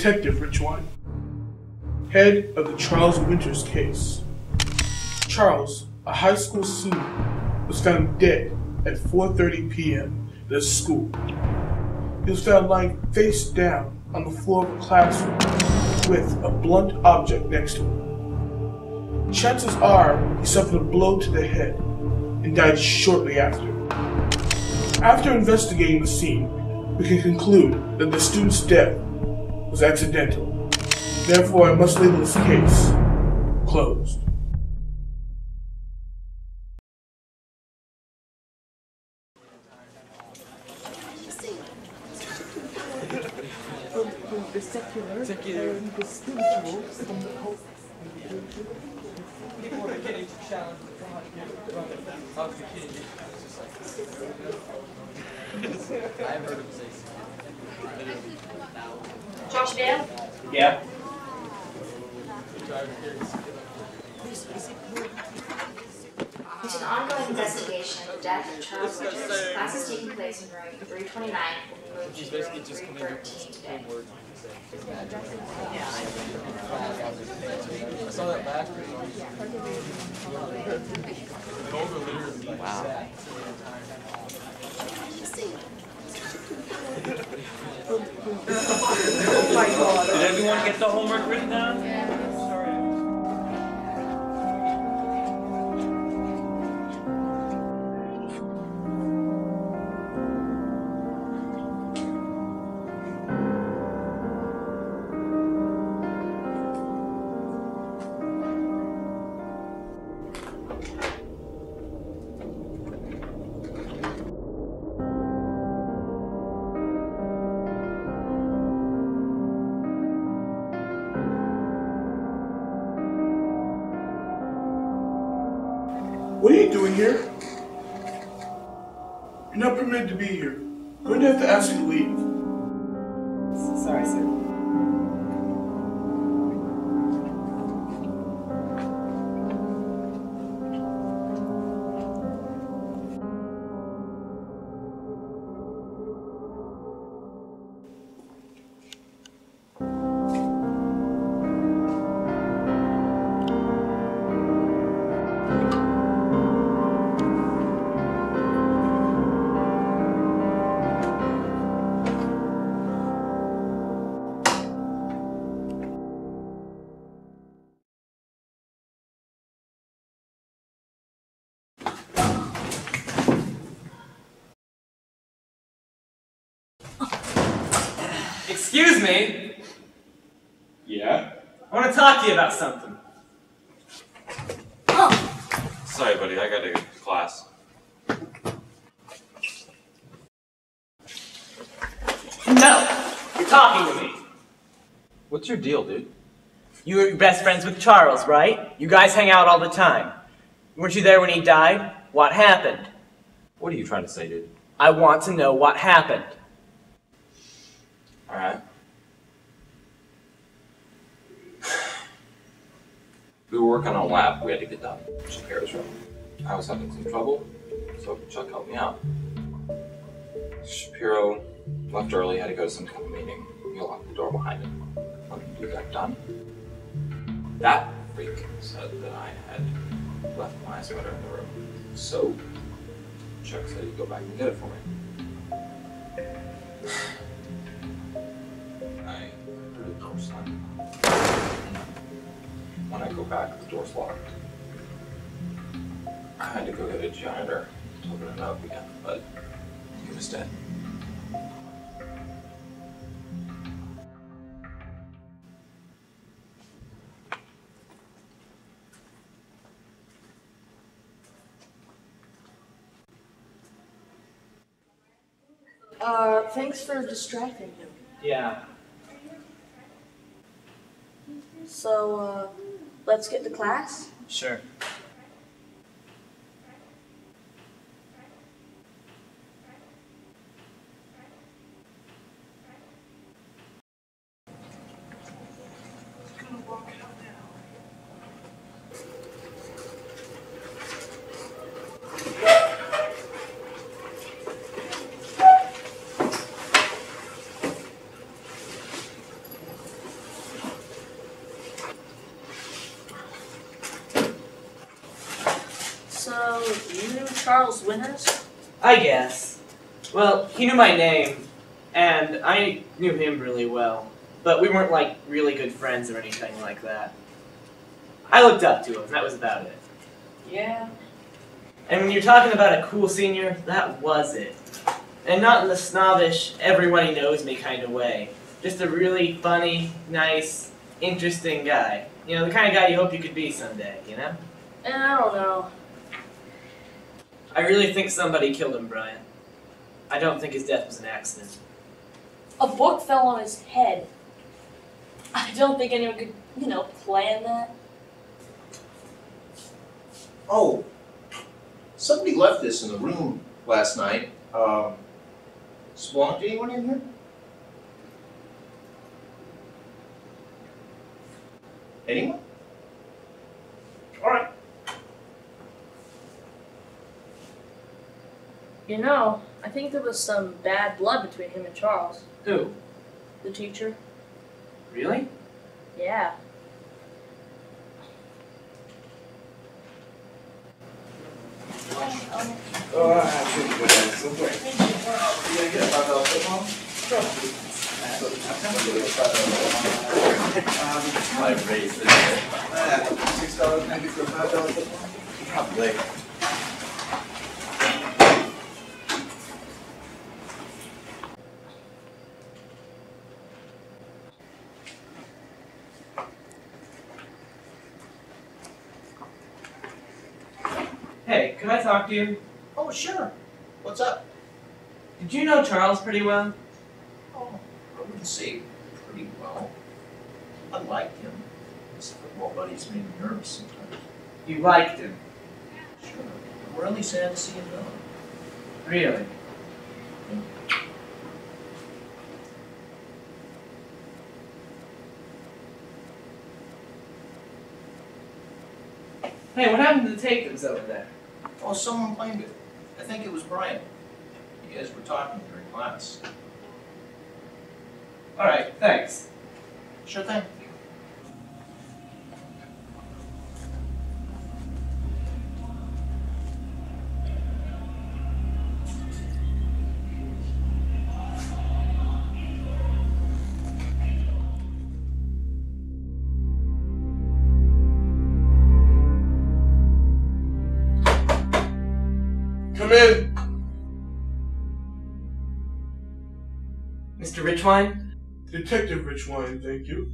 Detective Richwine, head of the Charles Winters case. Charles, a high school senior, was found dead at 4:30 p.m. at his school. He was found lying face down on the floor of a classroom with a blunt object next to him. Chances are he suffered a blow to the head and died shortly after. After investigating the scene, we can conclude that the student's death was accidental. Therefore, I must label this case closed. The secular and the spiritual from the hope. People are beginning to challenge the God of the king. I've heard him say Josh Dale? yeah. It's an ongoing investigation of the death of Charles Winters. Class is taking place in room 329 and will be moved to room 313 today. I saw that last week. Wow. Oh my God. Did everyone get the homework written down? Yeah. What are you doing here? You're not permitted to be here. I'm going to have to ask you to leave. Sorry, sir. Excuse me. Yeah? I want to talk to you about something. Sorry, buddy, I gotta go to class. No! You're talking to me. What's your deal, dude? You were best friends with Charles, right? You guys hang out all the time. Weren't you there when he died? What happened? What are you trying to say, dude? I want to know what happened. Alright. We were working on a lab we had to get done. Shapiro's room. I was having some trouble, so Chuck helped me out. Shapiro left early, had to go to some kind of meeting. We locked the door behind him. When we got done, that freak said that I had left my sweater in the room. So Chuck said he'd go back and get it for me. I heard the door slam. When I go back, the door's locked. I had to go get a janitor to open it up again, but he was dead. Thanks for distracting him. Yeah. So, let's get to class? Sure. you knew Charles Winters? I guess. Well, he knew my name, and I knew him really well. But we weren't, like, really good friends or anything like that. I looked up to him, that was about it. Yeah. And when you're talking about a cool senior, that was it. And not in the snobbish, everybody knows me kind of way. Just a really funny, nice, interesting guy. You know, the kind of guy you hope you could be someday, you know? I don't know. I really think somebody killed him, Brian. I don't think his death was an accident. A book fell on his head. I don't think anyone could, plan that. Oh, somebody left this in the room last night. Belong to anyone in here? Anyone? All right. I think there was some bad blood between him and Charles. Who? The teacher. Really? Yeah. Oh, I have to go down somewhere. You gonna get a $5 football? I raised it. $6.90 for a $5 football? Probably. Hey, can I talk to you? Oh, sure. What's up? Did you know Charles pretty well? Oh, I wouldn't say pretty well. I liked him. His football buddies made me nervous sometimes. You liked him. Sure. I'm really sad to see him go. Really? Hey, what happened to the tape over there? Oh, someone blamed it. I think it was Brian. You guys were talking during class. Alright, thanks. Sure thing. Come in. Mr. Richwine? Detective Richwine, thank you.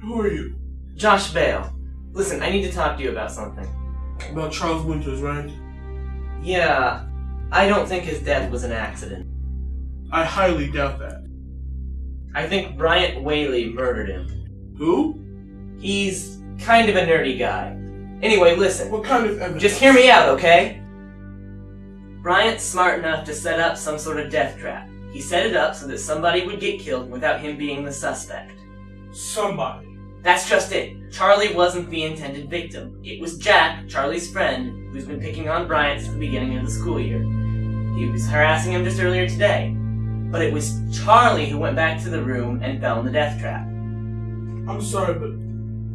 Who are you? Josh Bale. Listen, I need to talk to you about something. About Charles Winters, right? Yeah, I don't think his death was an accident. I highly doubt that. I think Bryant Whaley murdered him. Who? He's kind of a nerdy guy. Anyway, listen. What kind of evidence? Just hear me out, okay? Bryant's smart enough to set up some sort of death trap. He set it up so that somebody would get killed without him being the suspect. Somebody. That's just it. Charlie wasn't the intended victim. It was Jack, Charlie's friend, who's been picking on Bryant since the beginning of the school year. He was harassing him just earlier today. But it was Charlie who went back to the room and fell in the death trap. I'm sorry, but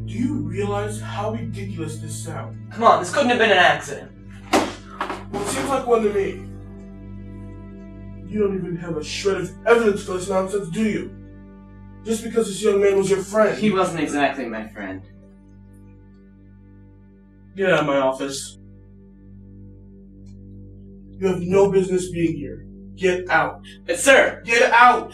do you realize how ridiculous this sounds? Come on, this couldn't have been an accident. Well, it seems like one to me. You don't even have a shred of evidence for this nonsense, do you? Just because this young man was your friend. He wasn't exactly my friend. Get out of my office. You have no business being here. Get out. But sir! Get out!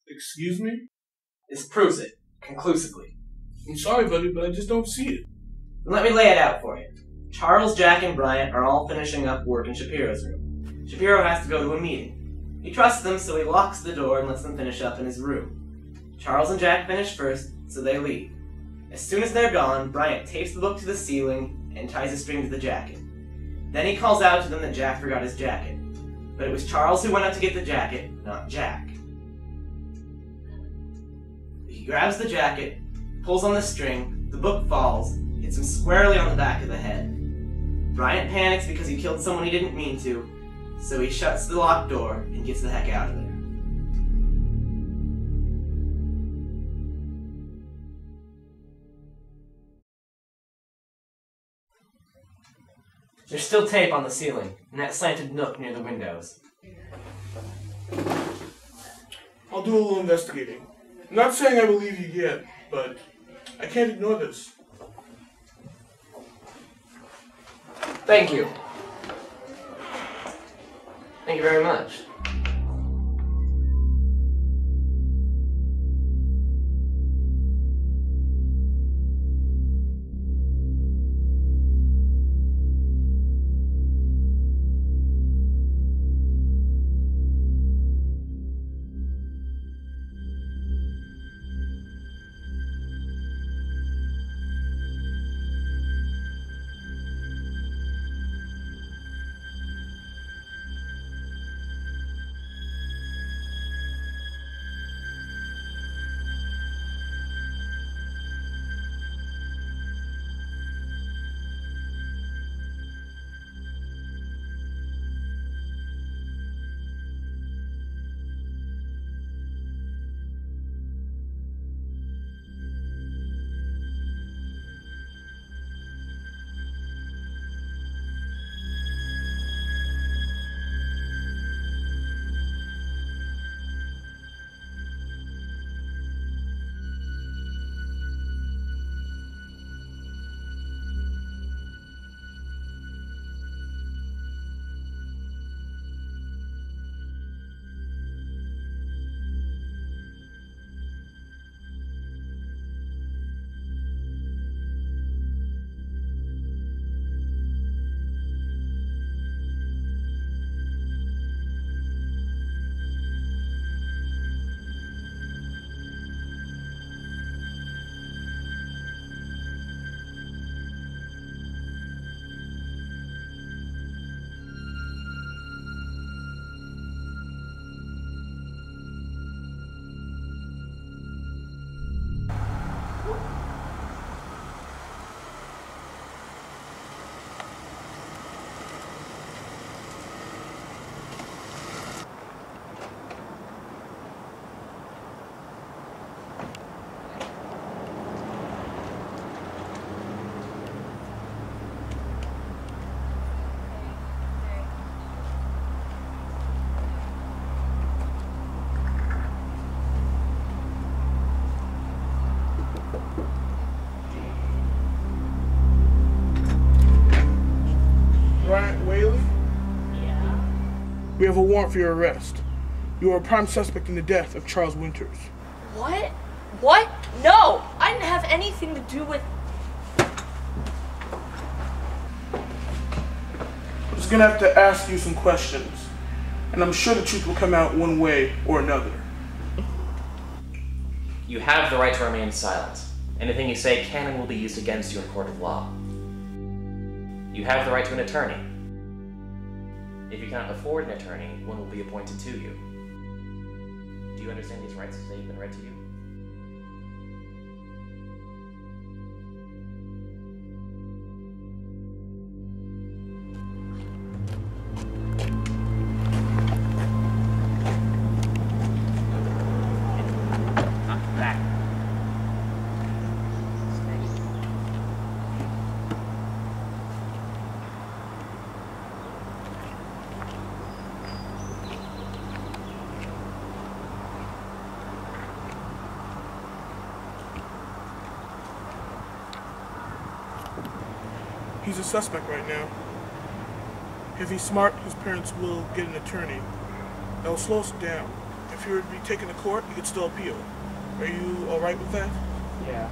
Excuse me? This proves it, conclusively. I'm sorry, buddy, but I just don't see it. Let me lay it out for you. Charles, Jack, and Bryant are all finishing up work in Shapiro's room. Shapiro has to go to a meeting. He trusts them, so he locks the door and lets them finish up in his room. Charles and Jack finish first, so they leave. As soon as they're gone, Bryant tapes the book to the ceiling and ties a string to the jacket. Then he calls out to them that Jack forgot his jacket. But it was Charles who went up to get the jacket, not Jack. He grabs the jacket, pulls on the string, the book falls, hits him squarely on the back of the head. Bryant panics because he killed someone he didn't mean to, so he shuts the locked door and gets the heck out of there. There's still tape on the ceiling, in that slanted nook near the windows. I'll do a little investigating. I'm not saying I believe you yet, but I can't ignore this. Thank you. Thank you very much. We have a warrant for your arrest. You are a prime suspect in the death of Charles Winters. What? What? No! I didn't have anything to do with... I'm just gonna have to ask you some questions, and I'm sure the truth will come out one way or another. You have the right to remain silent. Anything you say can and will be used against you in a court of law. You have the right to an attorney. If you cannot afford an attorney, one will be appointed to you. Do you understand these rights as they've been read to you? He's a suspect right now. If he's smart, his parents will get an attorney. That will slow us down. If you were to be taken to court, you could still appeal. Are you alright with that? Yeah.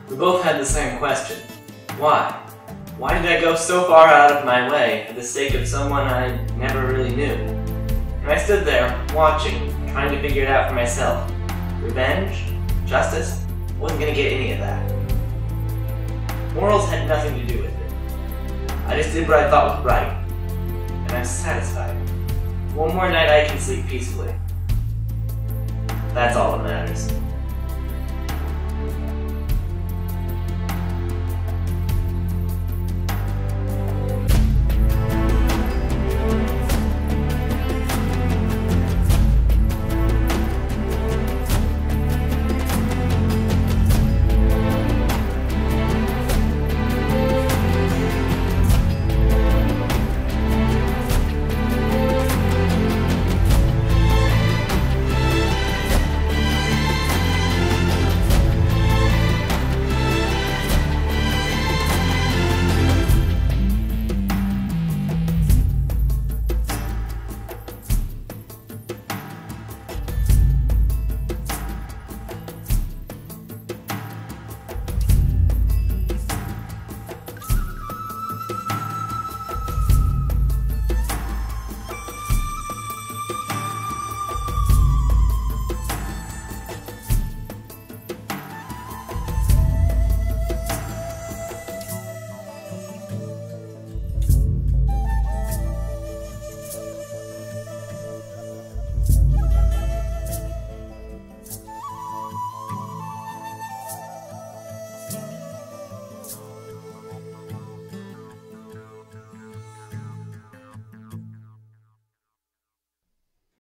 We both had the same question. Why? Why did I go so far out of my way for the sake of someone I never really knew? And I stood there, watching, trying to figure it out for myself. Revenge? Justice? Wasn't gonna get any of that. Morals had nothing to do with it. I just did what I thought was right. And I'm satisfied. One more night I can sleep peacefully. That's all that matters.